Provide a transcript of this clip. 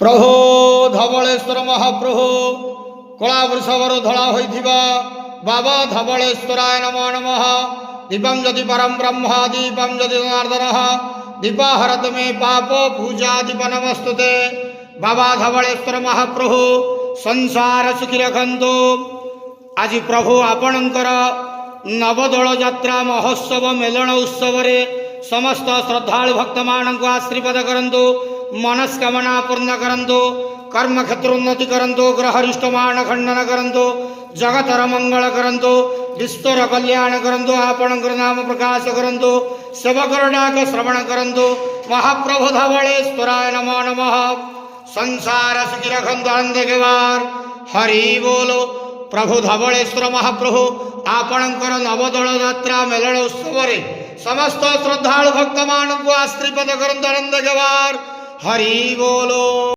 प्रभु धवलेश्वर महाप्रभु कला वृषभर धड़ा होइथिबा बाबा धवलेश्वराय नमो नमः। दीपं यदि परम ब्रह्म दीपं यदि जनार्दनः दीपाहरत मे पाप पूजा दीप नमस्तुते। बाबा धवलेश्वर महाप्रभु संसार सुखी रखंतु। आज प्रभु आपणकर नवदोल यात्रा महोत्सव मेलन उत्सव रे समस्त श्रद्धालु भक्त मान आशीर्वाद करंतु, मनस्कामना पूर्ण करंतु, कर्म क्षेत्र उन्नति करंतु, ग्रहरिष्टमान खंडन करंतु, जगतर मंगल करंतु, विश्वर कल्याण करंतु, आपणकर नाम प्रकाश करंतु, सेवकर डाक श्रवण करंतु। महाप्रभु धवलेश्वराय नमो नमः। संसार सुखी रखंतु आनंद के बार हरि बोलो। प्रभु धवलेश्वर महाप्रभु आपणकर नवदोल यात्रा मेलन उत्सव रे समस्त श्रद्धालु भक्त मान आशीर्वाद करंतु आनंद के बार हरि बोलो।